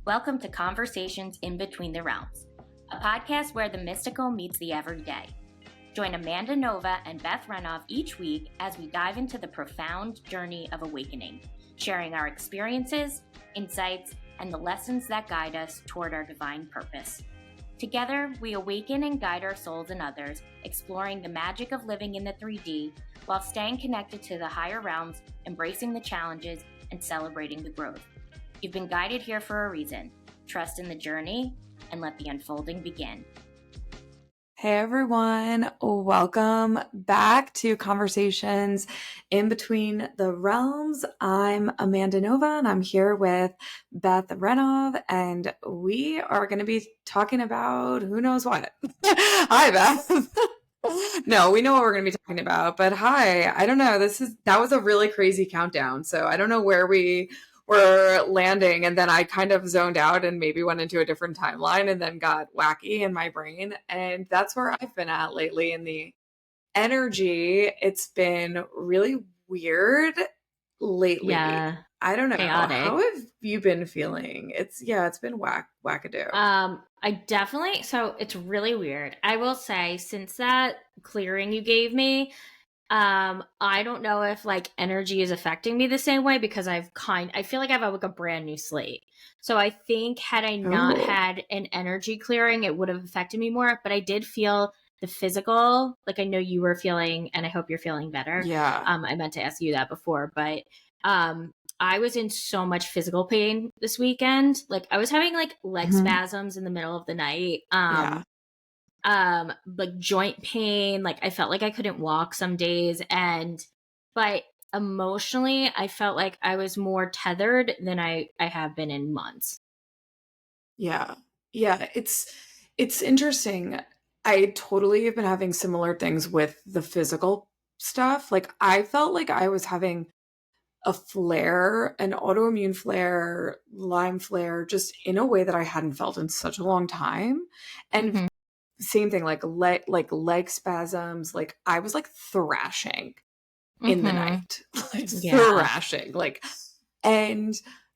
Welcome to Conversations in Between the Realms, a podcast where the mystical meets the everyday. Join Amanda Nova and Beth Renov each week as we dive into the profound journey of awakening, sharing our experiences, insights, and the lessons that guide us toward our divine purpose. Together, we awaken and guide our souls and others, exploring the magic of living in the 3D while staying connected to the higher realms, embracing the challenges, and celebrating the growth. You've been guided here for a reason. Trust in the journey and let the unfolding begin. Hey everyone, welcome back to Conversations in Between the Realms. I'm Amanda Nova and I'm here with Beth Renov, and we are going to be talking about who knows what. Hi Beth. No, we know what we're going to be talking about, but hi, I don't know. That was a really crazy countdown. So I don't know where we were landing, and then I kind of zoned out and maybe went into a different timeline and then got wacky in my brain. And that's where I've been at lately in the energy. It's been really weird lately. Yeah. I don't know. Chaotic. How have you been feeling? It's been wackadoo. So it's really weird. I will say, since that clearing you gave me, I don't know if like energy is affecting me the same way because I feel like I have like a brand new slate. So I think had I not had an energy clearing, it would have affected me more, but I did feel the physical, like I know you were feeling, and I hope you're feeling better. Yeah. I meant to ask you that before, but I was in so much physical pain this weekend. Like I was having like leg spasms in the middle of the night. Like joint pain, like I felt like I couldn't walk some days, but emotionally I felt like I was more tethered than I have been in months. Yeah. It's interesting. I totally have been having similar things with the physical stuff. Like I felt like I was having a flare, an autoimmune flare, Lyme flare, just in a way that I hadn't felt in such a long time. And same thing, like leg spasms, like I was like thrashing in the night, like thrashing, like, and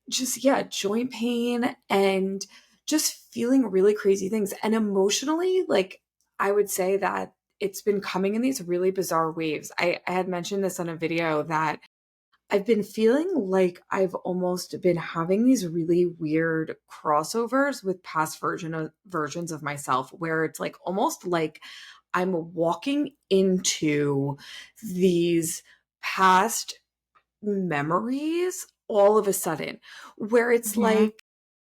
just, joint pain and just feeling really crazy things. And emotionally, like I would say that it's been coming in these really bizarre waves. I had mentioned this on a video that I've been feeling like I've almost been having these really weird crossovers with past versions of myself, where it's like almost like I'm walking into these past memories all of a sudden, where it's like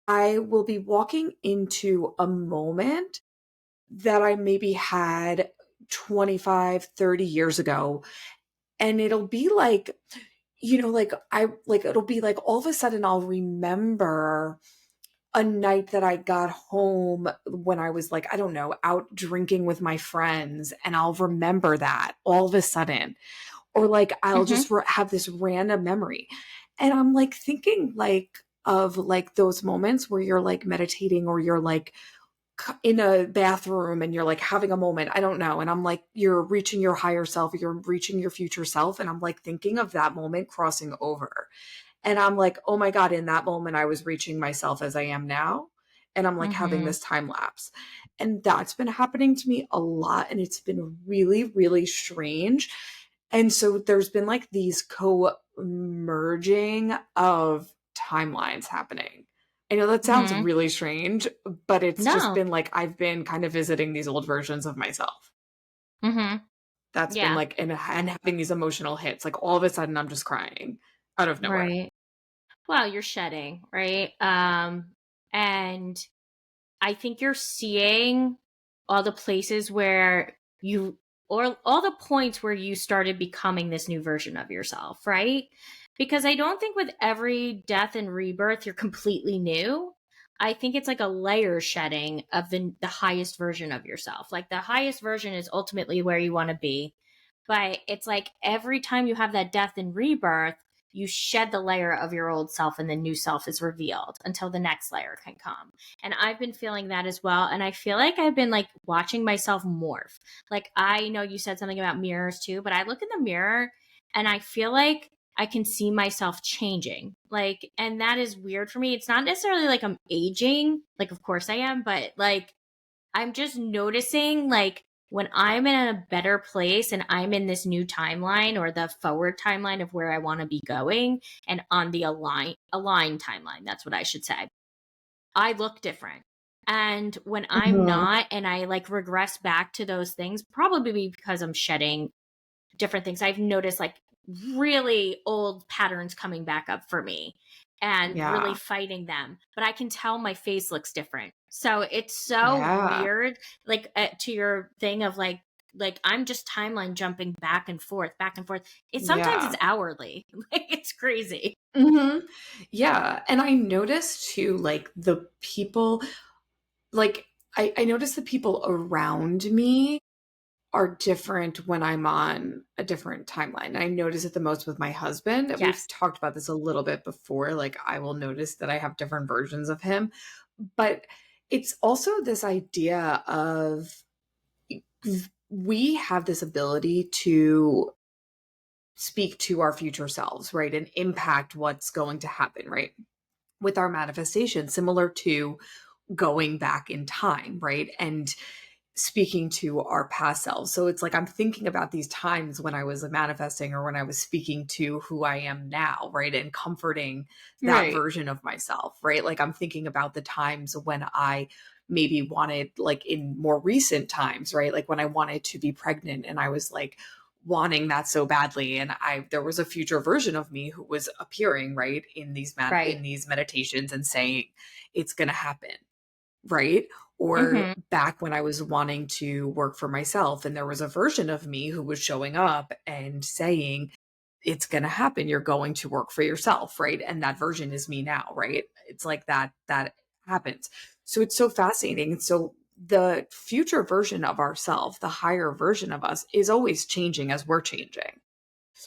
I will be walking into a moment that I maybe had 25, 30 years ago. And it'll be like, it'll be like all of a sudden I'll remember a night that I got home when I was like, I don't know, out drinking with my friends, and I'll remember that all of a sudden. Or like I'll just have this random memory. And I'm like thinking like of like those moments where you're like meditating, or you're like in a bathroom and you're like having a moment, I don't know. And I'm like, you're reaching your higher self, you're reaching your future self. And I'm like thinking of that moment crossing over. And I'm like, oh my God, in that moment, I was reaching myself as I am now. And I'm like having this time lapse. And that's been happening to me a lot. And it's been really, really strange. And so there's been like these co-merging of timelines happening. I know that sounds really strange, but it's just been like I've been kind of visiting these old versions of myself. That's been like, and having these emotional hits. Like all of a sudden I'm just crying out of nowhere. Right. Well, you're shedding, right? And I think you're seeing all the places where or all the points where you started becoming this new version of yourself, right? Because I don't think with every death and rebirth, you're completely new. I think it's like a layer shedding of the highest version of yourself. Like the highest version is ultimately where you want to be. But it's like every time you have that death and rebirth, you shed the layer of your old self and the new self is revealed until the next layer can come. And I've been feeling that as well. And I feel like I've been like watching myself morph. Like I know you said something about mirrors too, but I look in the mirror and I feel like I can see myself changing. Like, and that is weird for me. It's not necessarily like I'm aging, like, of course I am, but like, I'm just noticing like when I'm in a better place and I'm in this new timeline or the forward timeline of where I want to be going and on the align timeline, that's what I should say. I look different. And when I'm Mhm. not and I like regress back to those things, probably because I'm shedding different things, I've noticed like really old patterns coming back up for me and really Yeah. fighting them. But I can tell my face looks different. So it's so Yeah. weird, like to your thing of like I'm just timeline jumping back and forth, back and forth. It's sometimes it's Yeah. hourly. Like it's crazy. Mhm. Yeah, and I noticed too, like, the people like, I noticed the people around me are different when I'm on a different timeline. I notice it the most with my husband. We've Yes. talked about this a little bit before. Like, I will notice that I have different versions of him. But it's also this idea of we have this ability to speak to our future selves, right? And impact what's going to happen, right? With our manifestation, similar to going back in time, right? And speaking to our past selves. So it's like I'm thinking about these times when I was manifesting or when I was speaking to who I am now, right? And comforting that Right. version of myself, right? Like I'm thinking about the times when I maybe wanted, like in more recent times, right? Like when I wanted to be pregnant and I was like, wanting that so badly, and I there was a future version of me who was appearing, right, in Right. these meditations and saying it's going to happen, right? Or Mhm. back when I was wanting to work for myself and there was a version of me who was showing up and saying, it's going to happen. You're going to work for yourself, right? And that version is me now, right? It's like that happens. So it's so fascinating. And so the future version of ourself, the higher version of us is always changing as we're changing.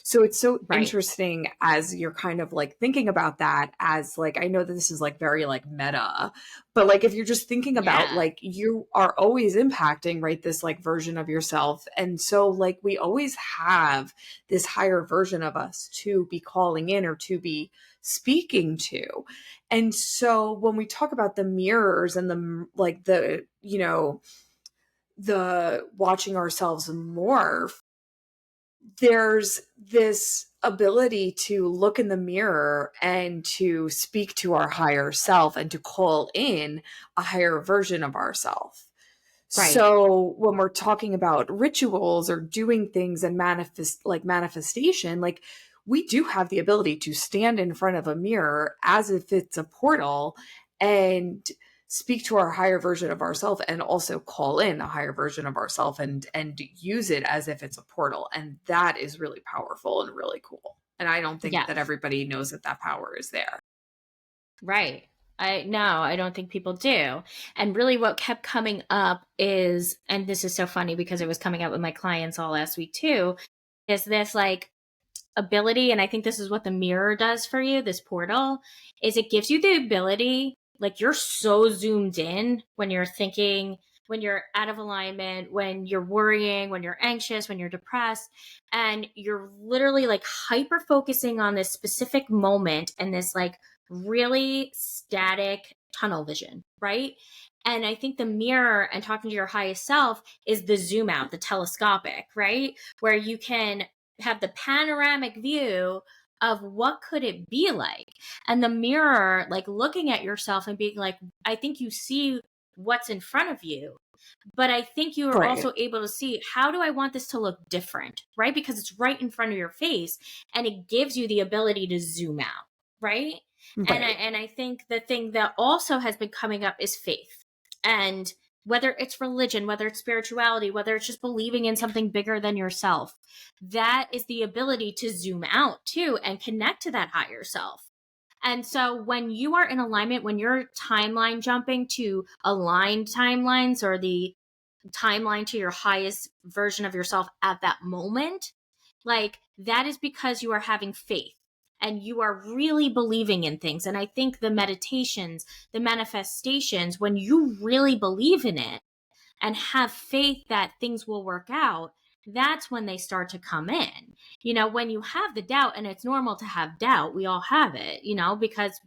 So it's so Right. interesting as you're kind of like thinking about that as like I know that this is like very like meta, but like if you're just thinking about Yeah. like you are always impacting right this like version of yourself, and so like we always have this higher version of us to be calling in or to be speaking to. And so when we talk about the mirrors and the like the the watching ourselves morph, there's this ability to look in the mirror and to speak to our higher self and to call in a higher version of ourself. Right. So when we're talking about rituals or doing things and manifestation, like we do have the ability to stand in front of a mirror as if it's a portal and speak to our higher version of ourselves and also call in a higher version of ourselves and use it as if it's a portal, and that is really powerful and really cool, and I don't think that Yes. everybody knows that that power is there. Right. I no, I don't think people do. And really what kept coming up is, and this is so funny because it was coming up with my clients all last week too, is this like ability, and I think this is what the mirror does for you, this portal, is it gives you the ability, like you're so zoomed in when you're thinking, when you're out of alignment, when you're worrying, when you're anxious, when you're depressed, and you're literally like hyper focusing on this specific moment and this like really static tunnel vision, right? And I think the mirror and talking to your highest self is the zoom out, the telescopic, right? Where you can have the panoramic view of what could it be like, and the mirror, like looking at yourself and being like, I think you see what's in front of you, but I think you are Right. also able to see, how do I want this to look different, right? Because it's right in front of your face and it gives you the ability to zoom out, right? And Right. I think the thing that also has been coming up is faith. And whether it's religion, whether it's spirituality, whether it's just believing in something bigger than yourself, that is the ability to zoom out too and connect to that higher self. And so when you are in alignment, when you're timeline jumping to aligned timelines or the timeline to your highest version of yourself at that moment, like that is because you are having faith and you are really believing in things. And I think the meditations, the manifestations, when you really believe in it and have faith that things will work out, that's when they start to come in. When you have the doubt, and it's normal to have doubt, we all have it, because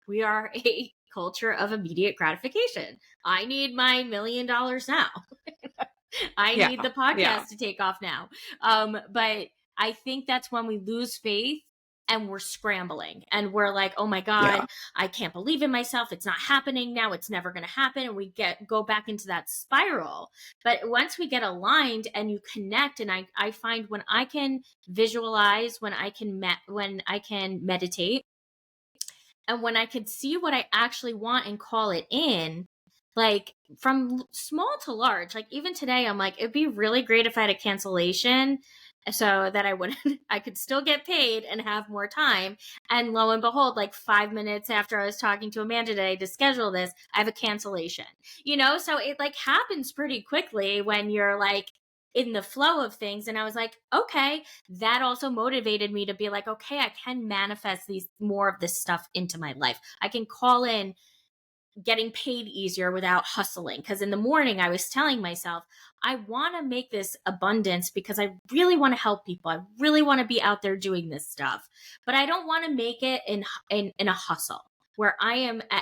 we are a culture of immediate gratification. I need my $1 million now. I Yeah. need the Yeah. podcast to take off now. But I think that's when we lose faith and we're scrambling and we're like, oh my God, Yeah. I can't believe in myself. It's not happening now. It's never going to happen. And we go back into that spiral. But once we get aligned and you connect, and I find when I can visualize, when I can meditate, and when I could see what I actually want and call it in, like from small to large, like even today, I'm like, it'd be really great if I had a cancellation so that I could still get paid and have more time. And lo and behold, like 5 minutes after I was talking to Amanda today to schedule this, I have a cancellation, so it like happens pretty quickly when you're like in the flow of things. And I was like, okay, that also motivated me to be like, okay, I can manifest these more of this stuff into my life. I can call in getting paid easier without hustling. Because in the morning, I was telling myself, I want to make this abundance because I really want to help people. I really want to be out there doing this stuff, but I don't want to make it in a hustle where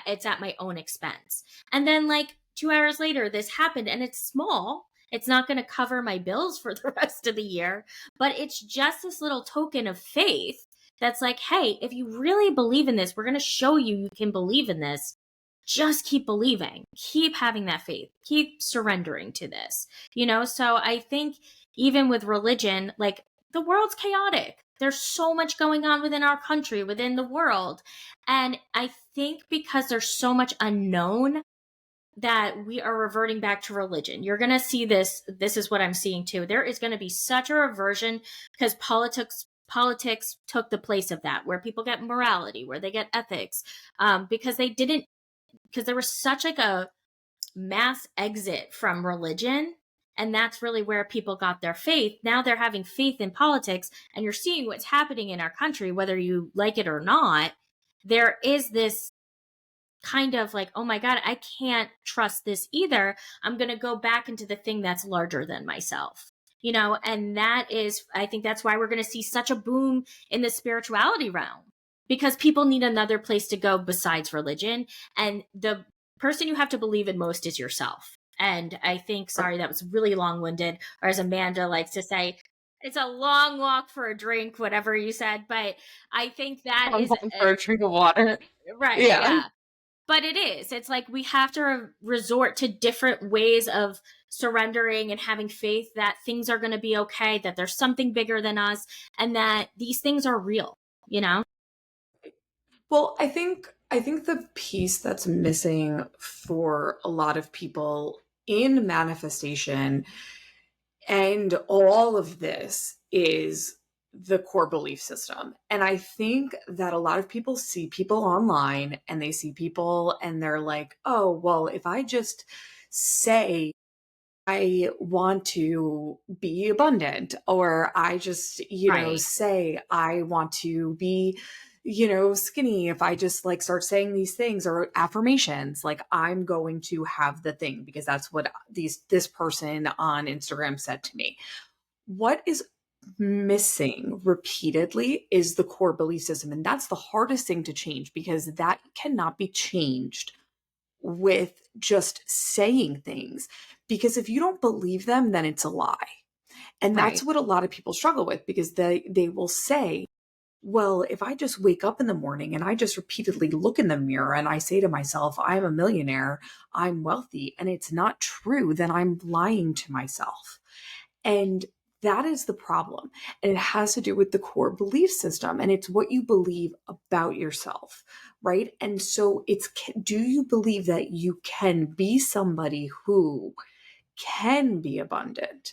it's at my own expense. And then like 2 hours later, this happened, and it's small. It's not going to cover my bills for the rest of the year, but it's just this little token of faith that's like, hey, if you really believe in this, we're going to show you you can believe in this. Just keep believing, keep having that faith, keep surrendering to this, So I think even with religion, like the world's chaotic. There's so much going on within our country, within the world. And I think because there's so much unknown, that we are reverting back to religion. You're going to see this. This is what I'm seeing too. There is going to be such a reversion because politics took the place of that, where people get morality, where they get ethics, because they didn't because there was such like a mass exit from religion, and that's really where people got their faith. Now they're having faith in politics, and you're seeing what's happening in our country, whether you like it or not. There is this kind of like, oh my God, I can't trust this either. I'm going to go back into the thing that's larger than myself. And that is, I think that's why we're going to see such a boom in the spirituality realm, because people need another place to go besides religion. And the person you have to believe in most is yourself. And I think, sorry, that was really long winded, or as Amanda likes to say, it's a long walk for a drink, whatever you said. But I think that I'm is going for a drink of water. right. Yeah. Yeah. But it is. It's like we have to resort to different ways of surrendering and having faith that things are going to be okay, that there's something bigger than us, and that these things are real, you know? Well, I think the piece that's missing for a lot of people in manifestation and all of this is the core belief system. And I think that a lot of people see people online and they see people and they're like, "Oh, well, if I just say I want to be abundant, or I just, Right. say I want to be, skinny. If I just like start saying these things or affirmations, like I'm going to have the thing because that's what this person on Instagram said to me." What is missing repeatedly is the core belief system. And that's the hardest thing to change because that cannot be changed with just saying things, because if you don't believe them, then it's a lie. And that's Right. what a lot of people struggle with, because they will say, well, if I just wake up in the morning and I just repeatedly look in the mirror and I say to myself, I'm a millionaire, I'm wealthy, and it's not true, then I'm lying to myself. And that is the problem. And it has to do with the core belief system, and it's what you believe about yourself, right? And so do you believe that you can be somebody who can be abundant?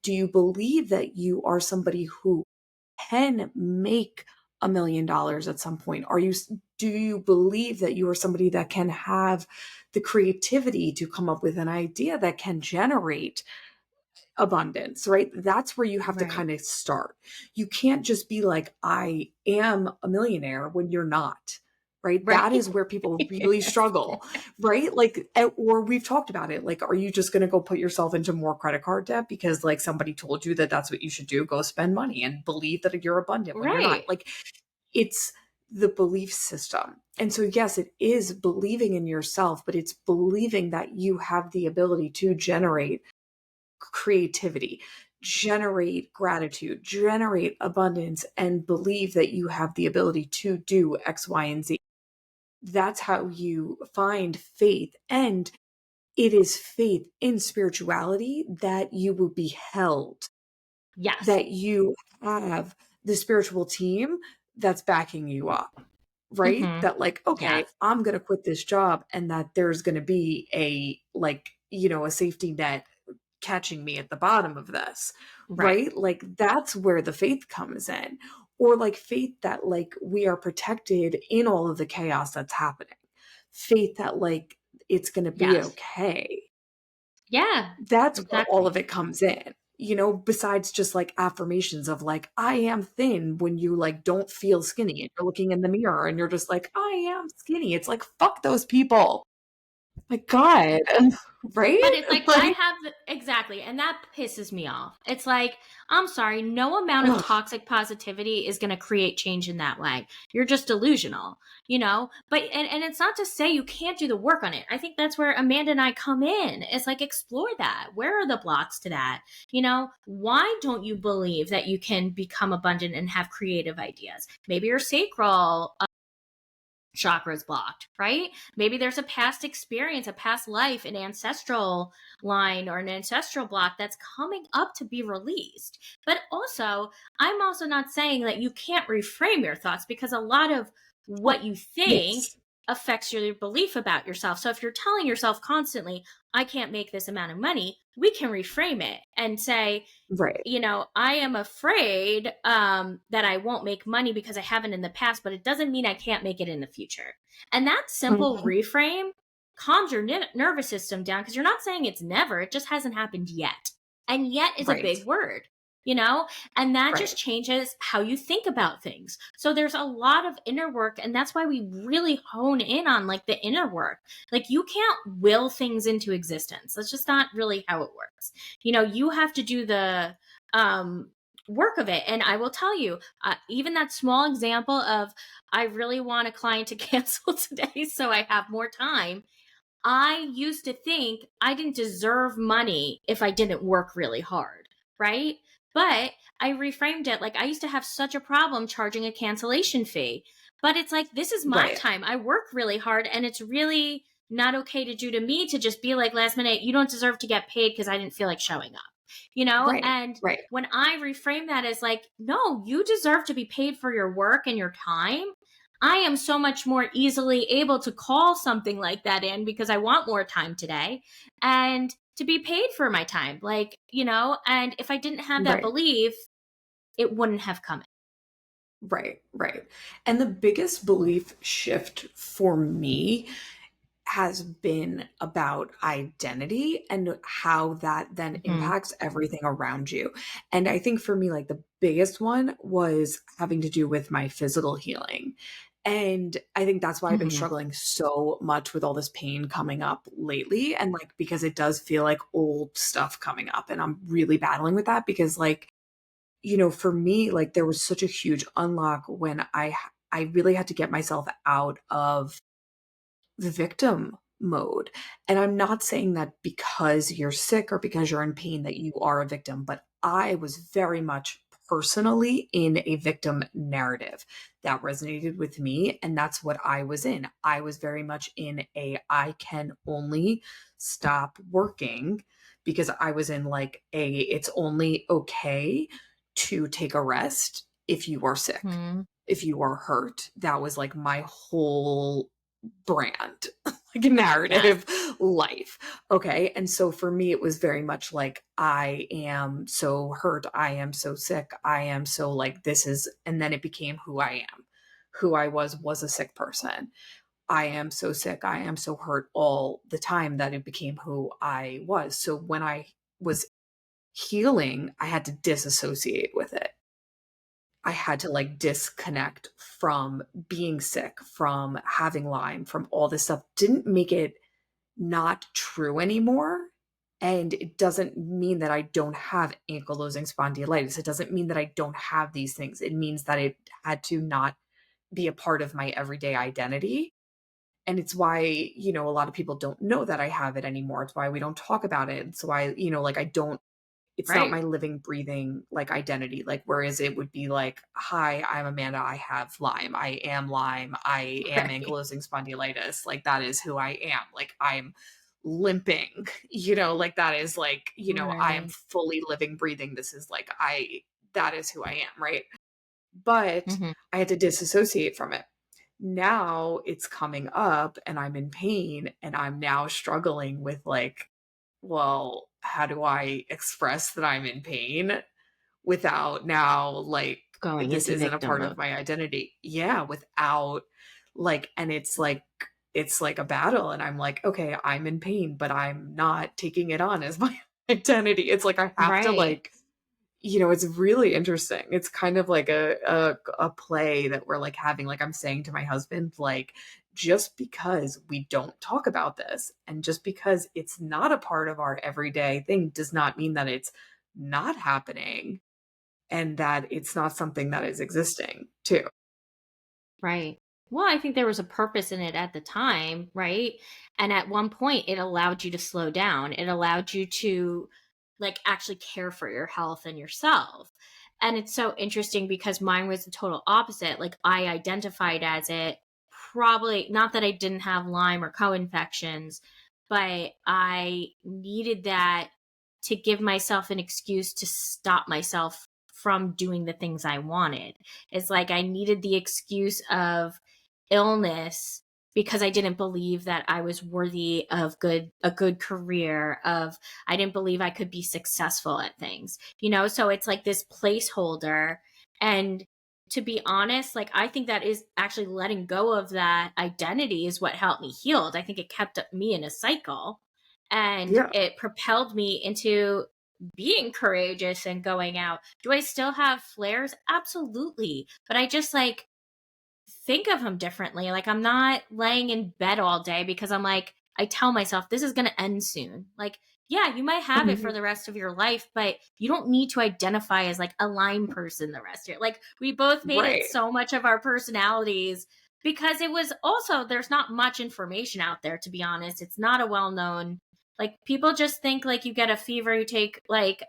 Do you believe that you are somebody who can make $1 million at some point? Do you believe that you are somebody that can have the creativity to come up with an idea that can generate abundance, right? That's where you have to Right. kind of start. You can't just be like, I am a millionaire when you're not, right? Right. That is where people really struggle, right? Like, or we've talked about it. Like, are you just going to go put yourself into more credit card debt because like somebody told you that that's what you should do? Go spend money and believe that you're abundant when you're not. Right. Like, it's the belief system. And so, yes, it is believing in yourself, but it's believing that you have the ability to generate creativity, generate gratitude, generate abundance, and believe that you have the ability to do X, Y, and Z. That's how you find faith. And it is faith in spirituality that you will be held, Yes. that you have the spiritual team that's backing you up, right? Hmm. That like, okay, Yes. I'm going to quit this job and that there's going to be a like, a safety net catching me at the bottom of this, Right. right? Like that's where the faith comes in. Or like faith that like we are protected in all of the chaos that's happening. Faith that like it's going to be Yes. okay. Yeah. That's where all Exactly. of it comes in. Besides just like affirmations of like, I am thin when you like don't feel skinny and you're looking in the mirror and you're just like, I am skinny. It's like, fuck those people. My God. But Right? it's like I Like, have exactly, and that pisses me off. It's like, I'm sorry, no amount of ugh, toxic positivity is going to create change in that way. You're just delusional, you know? But and it's not to say you can't do the work on it. I think that's where Amanda and I come in. It's like explore that. Where are the blocks to that? Why don't you believe that you can become abundant and have creative ideas? Maybe your sacral chakra is blocked, right? Maybe there's a past experience, a past life, an ancestral line or an ancestral block that's coming up to be released. But also, I'm also not saying that you can't reframe your thoughts because a lot of oh, what you think yes. affects your belief about yourself. So if you're telling yourself constantly, I can't make this amount of money, we can reframe it and say, Right. I am afraid that I won't make money because I haven't in the past, but it doesn't mean I can't make it in the future. And that simple Mhm. reframe calms your nervous system down because you're not saying it's never, it just hasn't happened yet. And yet is a Right. big word, you know? And that just Right. changes how you think about things. So there's a lot of inner work. And that's why we really hone in on like the inner work. Like you can't will things into existence. That's just not really how it works. You have to do the um work of it. And I will tell you, even that small example of I really want a client to cancel today so I have more time. I used to think I didn't deserve money if I didn't work really hard, right? But I reframed it. Like I used to have such a problem charging a cancellation fee. But it's like, this is my Right. time. I work really hard and it's really not okay to do to me to just be like last minute, you don't deserve to get paid because I didn't feel like showing up, Right. And Right. when I reframe that as like, no, you deserve to be paid for your work and your time. I am so much more easily able to call something like that in because I want more time today and to be paid for my time. And if I didn't have that Right. belief, it wouldn't have come in. Right. Right. And the biggest belief shift for me has been about identity and how that then Mhm. impacts everything around you. And I think for me, like the biggest one was having to do with my physical healing. And I think that's why I've been Mhm. struggling so much with all this pain coming up lately. And like, because it does feel like old stuff coming up. And I'm really battling with that because, like, for me, like there was such a huge unlock when I really had to get myself out of the victim mode. And I'm not saying that because you're sick or because you're in pain that you are a victim, but I was very much personally in a victim narrative that resonated with me. And that's what I was in. I was very much in a I can only stop working because I was in like it's only okay to take a rest if you are sick, Mhm. if you are hurt. That was like my whole brand, like Yes. narrative life. Okay. And so for me, it was very much like, I am so hurt. I am so sick. I am so like, this is, and then it became who I am. Who I was a sick person. I am so sick. I am so hurt all the time that it became who I was. So when I was healing, I had to disassociate with it. I had to like disconnect from being sick, from having Lyme, from all this stuff didn't make it not true anymore. And it doesn't mean that I don't have ankylosing spondylitis. It doesn't mean that I don't have these things. It means that it had to not be a part of my everyday identity. And it's why, a lot of people don't know that I have it anymore. It's why we don't talk about it. It's why, like I don't it's not Right. my living, breathing, like, identity, like, whereas it would be like, "Hi, I'm Amanda, I have Lyme. I am Lyme. I am Right. ankylosing spondylitis." Like, that is who I am. Like, I'm limping, like, that is, like, I am Right. fully living, breathing. This is, like, that is who I am, right? But Mhm. I had to disassociate from it. Now it's coming up and I'm in pain and I'm now struggling with, like, well, how do I express that I'm in pain without now, like, Going this into isn't a victim part of mode. my identity? Yeah, without, like, and it's like a battle. And I'm like, okay, I'm in pain, but I'm not taking it on as my identity. It's like I have to, Right. like, it's really interesting. It's kind of like a play that we're, like, having, like, I'm saying to my husband, like, just because we don't talk about this and just because it's not a part of our everyday thing does not mean that it's not happening and that it's not something that is existing too. Right. Well, I think there was a purpose in it at the time, right? And at one point, it allowed you to slow down. It allowed you to like actually care for your health and yourself. And it's so interesting because mine was the total opposite. Like I identified as it, probably not that I didn't have Lyme or co-infections, but I needed that to give myself an excuse to stop myself from doing the things I wanted. It's like I needed the excuse of illness because I didn't believe that I was worthy of a good career, of I didn't believe I could be successful at things. So it's like this placeholder. And to be honest, like I think that is actually letting go of that identity is what helped me heal. I think it kept me in a cycle and Yeah. it propelled me into being courageous and going out. Do I still have flares? Absolutely. But I just like think of them differently. Like I'm not laying in bed all day because I'm like, I tell myself this is going to end soon. Like, yeah, you might have it for Mhm. the rest of your life, but you don't need to identify as like a Lyme person the rest of your like we both made it Right. so much of our personalities because it was also there's not much information out there to be honest. It's not a well-known like people just think like you get a fever, you take like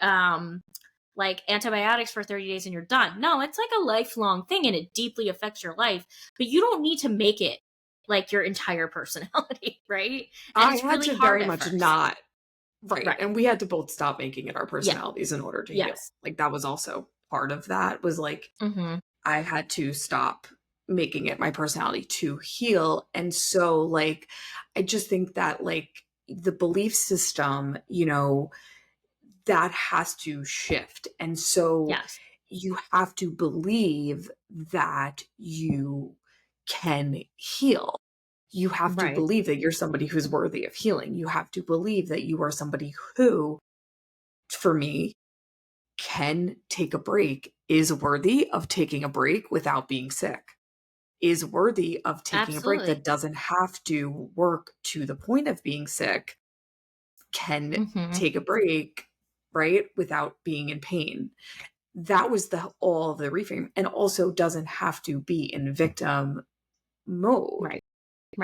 antibiotics for 30 days and you're done. No, it's like a lifelong thing and it deeply affects your life, but you don't need to make it like your entire personality, right? And I it's had really to hard very at much first. not. Right, Right. and we had to both stop making it our Yeah. personalities in order to heal. Yes. Like, that was also part of that was, like, Mhm. I had to stop making it my personality to heal, and so, like, I just think that, like, the belief system, that has to shift, and so Yes. you have to believe that you can heal. You have to Right. believe that you're somebody who's worthy of healing. You have to believe that you are somebody who, for me, can take a break, is worthy of taking a break without being sick, is worthy of taking a break that Absolutely. doesn't have to work to the point of being sick, can Mhm. take a break, right, without being in pain. That was the all of the reframe, and also doesn't have to be in victim mode Right.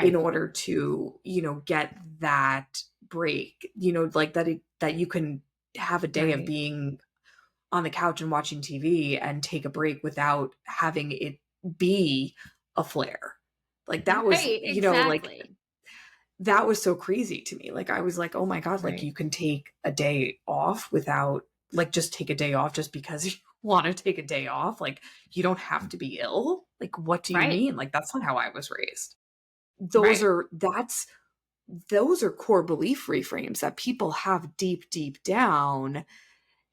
in Right. order to, get that break, like that you can have a day of Right. being on the couch and watching TV and take a break without having it be a flare. Like that was, Right. like Exactly. that was so crazy to me. Like I was like, "Oh my god, like Right. you can take a day off without like just take a day off just because you want to take a day off. Like you don't have to be ill. Like what do you Right. mean? Like that's not how I was raised." Those Right. are that's those are core belief reframes that people have deep deep down,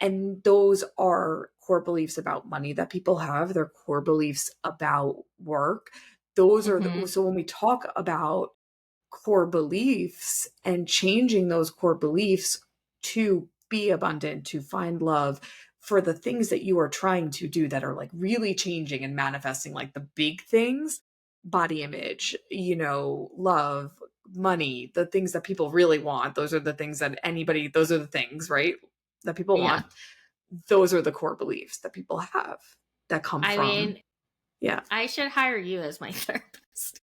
and those are core beliefs about money that people have. They're core beliefs about work. Those are Mhm. so when we talk about core beliefs and changing those core beliefs to be abundant, to find love, for the things that you are trying to do that are like really changing and manifesting, like the big things, body image, love, money, the things that people really want. Those are the things that those are the things, right? That people Yeah. want. Those are the core beliefs that people have that come I from, mean, yeah. I should hire you as my therapist.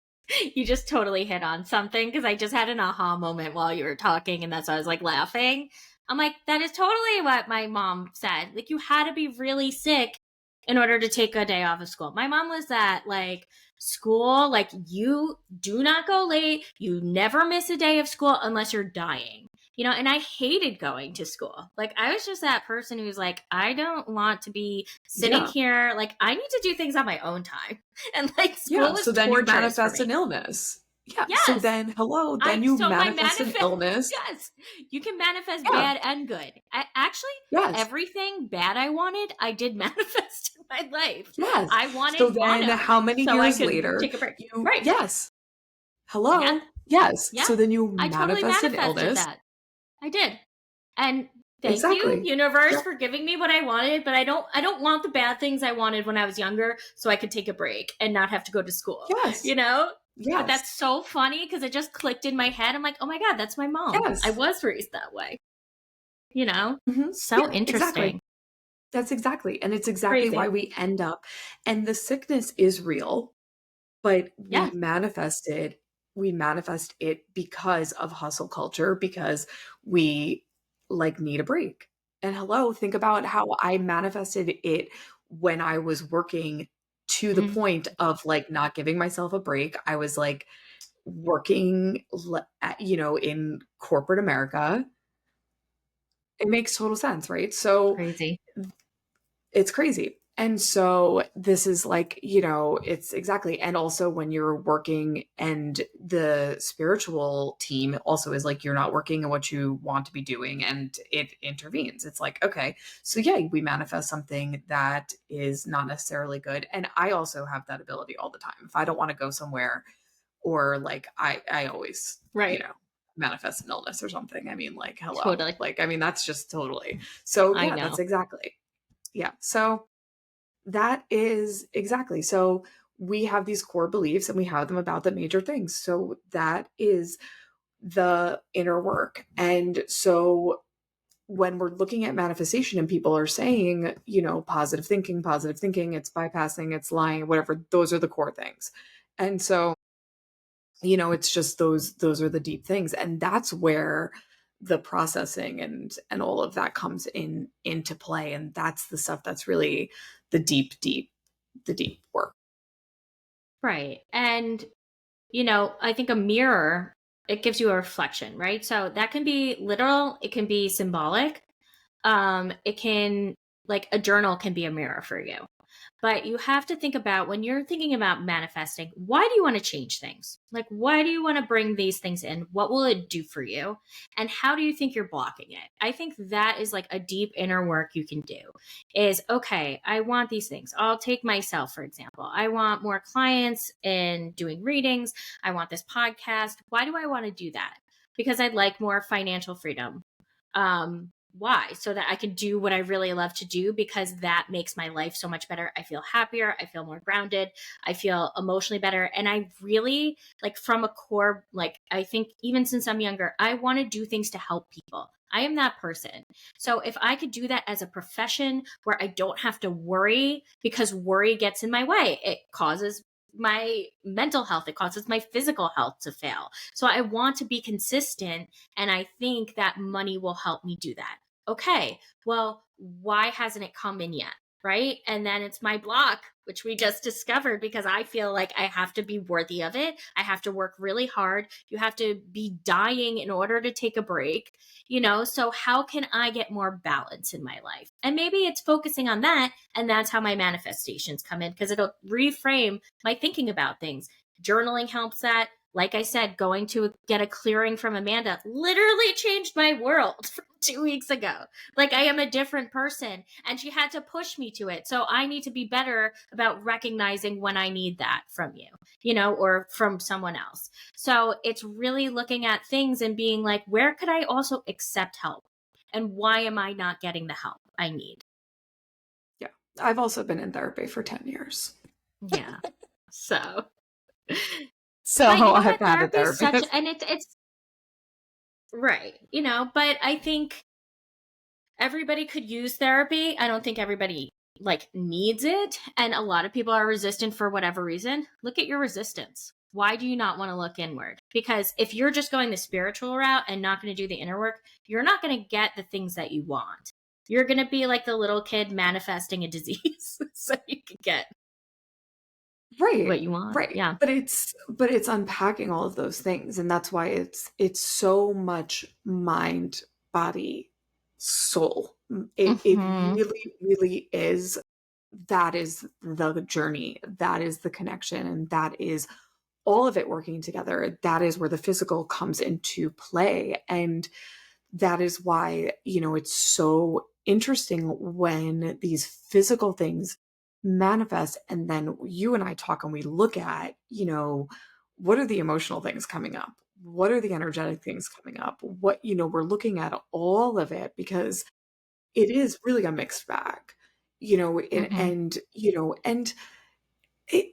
You just totally hit on something because I just had an aha moment while you were talking, and that's why I was like laughing. I'm like, that is totally what my mom said. Like, you had to be really sick in order to take a day off of school. My mom was at like school, like, you do not go late. You never miss a day of school unless you're dying. And I hated going to school. Like, I was just that person who's like, I don't want to be sitting Yeah. here. Like, I need to do things on my own time. And like, school Yeah. was So then you torturous for manifest me. an illness. Yeah. So Yes. then, hello, I then you so my manifest an manifest illness. yes. You can manifest Yeah. bad and good. Actually, Yes. everything bad I wanted, I did manifest in my life. Yes. I So wanted then mono how many so I years could later take a break. you, Right. yes. Yeah. Hello. Yes. Yeah. So then you I totally manifest an manifested illness. that. I did. And thank you, Exactly. universe, Yep. for giving me what I wanted, but I don't want the bad things I wanted when I was younger so I could take a break and not have to go to school. Yes. You know? But Yes. that's so funny because it just clicked in my head. I'm like, oh my God, that's my mom. I Yes. was raised that way. So Yeah, exactly. interesting. That's exactly. And it's exactly why Crazy. we end up, and the sickness is real, but Yeah. we manifest it because of hustle culture, because we like need a break. And hello, think about how I manifested it when I was working to the Mhm. point of like not giving myself a break. I was like working, in corporate America. It makes total sense, right? So Crazy. it's crazy. And so this is like, it's exactly. And also when you're working and the spiritual team also is like, you're not working in what you want to be doing and it intervenes. It's like, okay, so yeah, we manifest something that is not necessarily good. And I also have that ability all the time. If I don't want to go somewhere, or like I always, Right. manifest an illness or something. I mean, like, hello. Totally. Like, I mean, that's just totally. So I yeah, that's know. exactly. Yeah. So that is exactly. So we have these core beliefs and we have them about the major things. So that is the inner work. And so when we're looking at manifestation and people are saying, positive thinking, it's bypassing, it's lying, whatever, those are the core things. And so, it's just those are the deep things. And that's where the processing and all of that comes into play. And that's the stuff that's really the deep work. Right. And, I think a mirror, it gives you a reflection, right? So that can be literal, it can be symbolic. It can, like, a journal can be a mirror for you. But you have to think about, when you're thinking about manifesting, why do you want to change things? Like, why do you want to bring these things in? What will it do for you? And how do you think you're blocking it? I think that is like a deep inner work you can do is, okay, I want these things. I'll take myself, for example. I want more clients in doing readings. I want this podcast. Why do I want to do that? Because I'd like more financial freedom. Why? So that I can do what I really love to do, because that makes my life so much better. I feel happier, I feel more grounded, I feel emotionally better, and I really, like, from a core, like, I think even since I'm younger, I want to do things to help people. I am that person. So if I could do that as a profession where I don't have to worry, because worry gets in my way, it causes my mental health, it causes my physical health to fail. So I want to be consistent, and I think that money will help me do that. Okay, well, why hasn't it come in yet? Right. And then it's my block, which we just discovered, because I feel like I have to be worthy of it. I have to work really hard. You have to be dying in order to take a break, So how can I get more balance in my life? And maybe it's focusing on that. And that's how my manifestations come in, because it'll reframe my thinking about things. Journaling helps that. Like I said, going to get a clearing from Amanda literally changed my world from 2 weeks ago. Like, I am a different person, and she had to push me to it. So I need to be better about recognizing when I need that from you, or from someone else. So it's really looking at things and being like, where could I also accept help? And why am I not getting the help I need? I've also been in therapy for 10 years. Yeah. So, So but you know I've what? had a Therapy is such, therapist. and it's right, but I think everybody could use therapy. I don't think everybody like needs it. And a lot of people are resistant for whatever reason. Look at your resistance. Why do you not want to look inward? Because if you're just going the spiritual route and not going to do the inner work, you're not going to get the things that you want. You're going to be like the little kid manifesting a disease so you can get Right. what you want. Right. Yeah. But it's unpacking all of those things, and that's why it's so much mind, body, soul. It Mm-hmm. really, really is. That is the journey. That is the connection, and that is all of it working together. That is where the physical comes into play. And that is why, it's so interesting when these physical things manifest. And then you and I talk and we look at, what are the emotional things coming up? What are the energetic things coming up? We're looking at all of it because it is really a mixed bag, Mm-hmm. and it,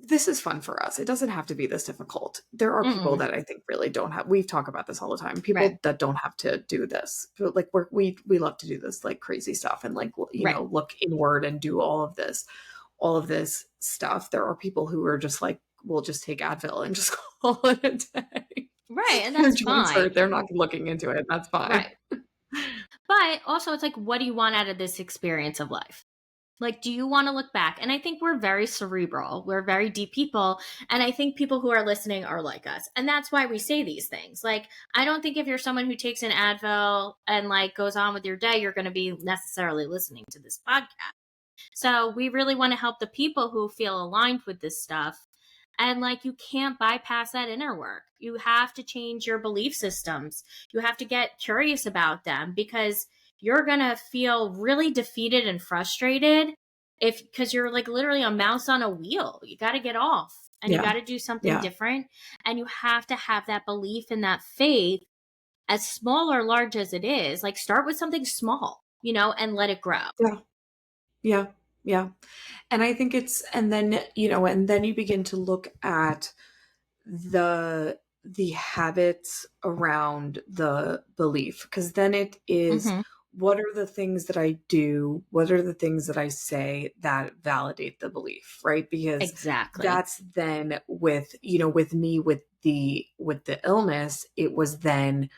this is fun for us. It doesn't have to be this difficult. There are people Mm-mm. that I think really don't have. We talk about this all the time. Right. People that don't have to do this. But, like we love to do this like crazy stuff and like Right. look inward and do all of this stuff. There are people who are just like, we'll just take Advil and just call it a day. Right. And Their that's joints fine. hurt. They're not looking into it. That's fine. Right. But also, it's like, what do you want out of this experience of life? Like, do you want to look back? And I think we're very cerebral. We're very deep people. And I think people who are listening are like us. And that's why we say these things. Like, I don't think if you're someone who takes an Advil and like goes on with your day, you're going to be necessarily listening to this podcast. So we really want to help the people who feel aligned with this stuff. And like, you can't bypass that inner work. You have to change your belief systems. You have to get curious about them because you're going to feel really defeated and frustrated because you're like literally a mouse on a wheel. You got to get off and you Yeah. got to do something Yeah. different. And you have to have that belief and that faith, as small or large as it is. Like, start with something small, and let it grow. Yeah. Yeah. Yeah. And I think and then you begin to look at the habits around the belief, because then it is, Mm-hmm. what are the things that I do, what are the things that I say that validate the belief, right? Because Exactly. that's then with me with the illness, it was then,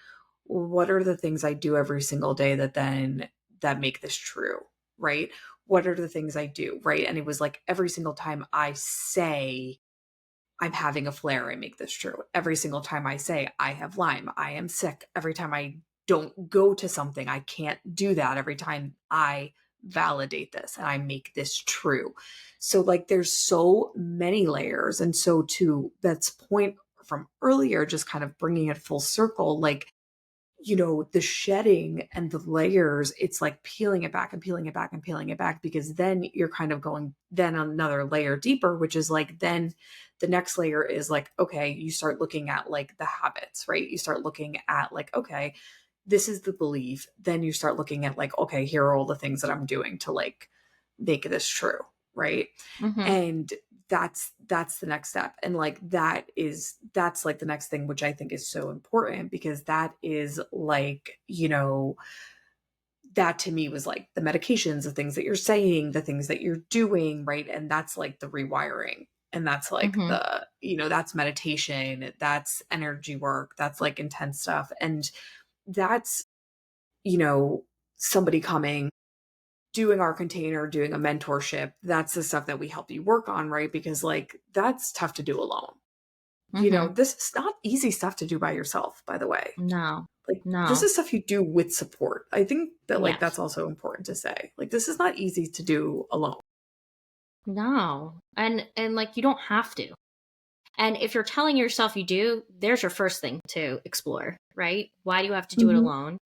what are the things I do every single day that make this true, right? What are the things I do, right? And it was like every single time I say I'm having a flare, I make this true. Every single time I say I have Lyme, I am sick. Every time I don't go to something, I can't do that. Every time I validate this and I make this true. So, like, there's so many layers. And so, to Beth's point from earlier, just kind of bringing it full circle, like, the shedding and the layers, it's like peeling it back and peeling it back and peeling it back, because then you're kind of going then another layer deeper, which is like, then the next layer is like, okay, you start looking at like the habits, right? You start looking at like, okay, this is the belief. Then you start looking at like, okay, here are all the things that I'm doing to like make this true, right? Mm-hmm. And that's the next step. And like that's like the next thing, which I think is so important, because that is like, that to me was like the medications, the things that you're saying, the things that you're doing, right? And that's like the rewiring. And that's like Mm-hmm. that's meditation, that's energy work, that's like intense stuff. And that's, you know, somebody coming, doing our container, doing a mentorship. That's the stuff that we help you work on, right? Because like that's tough to do alone. Mm-hmm. This is not easy stuff to do by yourself, by the way. No. Like, this No. is stuff you do with support. I think that like Yes. that's also important to say. Like, this is not easy to do alone. No. And like, you don't have to. And if you're telling yourself you do, there's your first thing to explore, right? Why do you have to do it Mhm. alone?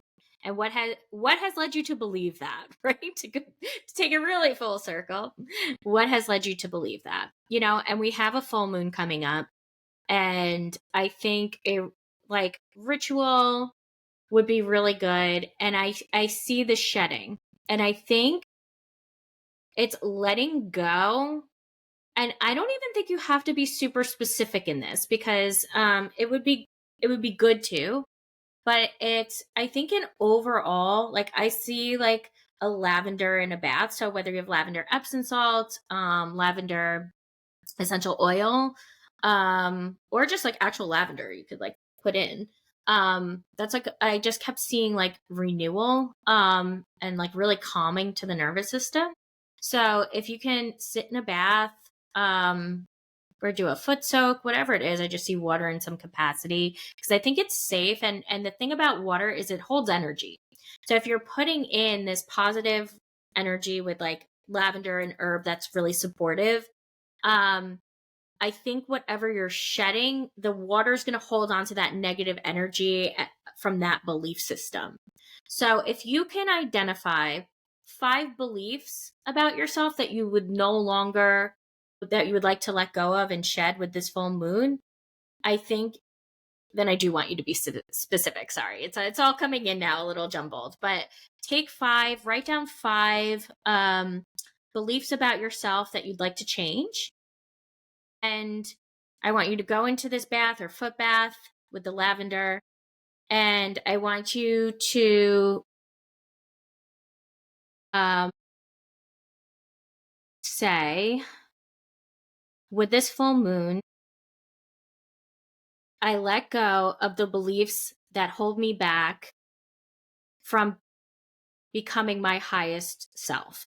And what has led you to believe that, right? To take it really full circle, what has led you to believe that? And we have a full moon coming up, and I think a like ritual would be really good. And I see the shedding, and I think It's letting go. And I don't even think you have to be super specific in this because it would be good to, but it's I think in overall, like I see like a lavender in a bath. So whether you have lavender epsom salt, lavender essential oil, or just like actual lavender you could like put in. That's like I just kept seeing like renewal, and like really calming to the nervous system. So if you can sit in a bath, or do a foot soak, whatever it is, I just see water in some capacity because I think it's safe. And the thing about water is it holds energy. So if you're putting in this positive energy with like lavender and herb that's really supportive, um, I think whatever you're shedding, the water's going to hold on to that negative energy from that belief system. So if you can identify 5 beliefs about yourself that you would no longer, that you would like to let go of and shed with this full moon, I think then I do want you to be specific. Sorry, it's all coming in now a little jumbled, but take 5, write down 5 beliefs about yourself that you'd like to change, and I want you to go into this bath or foot bath with the lavender. And I want you to um, say, with this full moon, I let go of the beliefs that hold me back from becoming my highest self.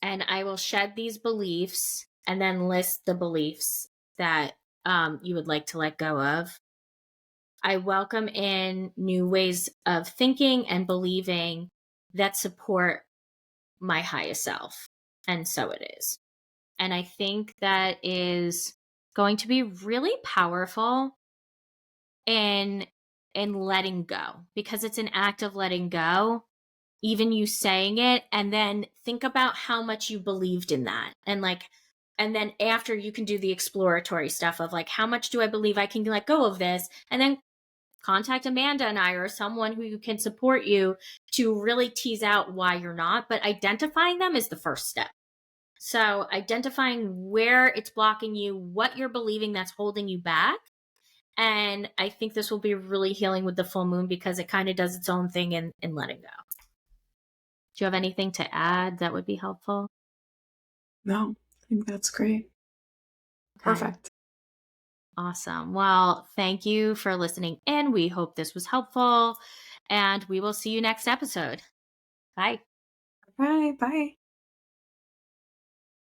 And I will shed these beliefs and then list the beliefs that you would like to let go of. I welcome in new ways of thinking and believing that support my highest self. And so it is. And I think that is going to be really powerful in letting go, because it's an act of letting go, even you saying it, and then think about how much you believed in that. And like, and then after you can do the exploratory stuff of like, how much do I believe I can let go of this? And then contact Amanda and I or someone who can support you to really tease out why you're not. But identifying them is the first step. So identifying where it's blocking you, what you're believing that's holding you back. And I think this will be really healing with the full moon because it kind of does its own thing in letting go. Do you have anything to add that would be helpful? No, I think that's great. Okay. Perfect. Awesome. Well, thank you for listening in. We hope this was helpful, and we will see you next episode. Bye. Bye. Bye.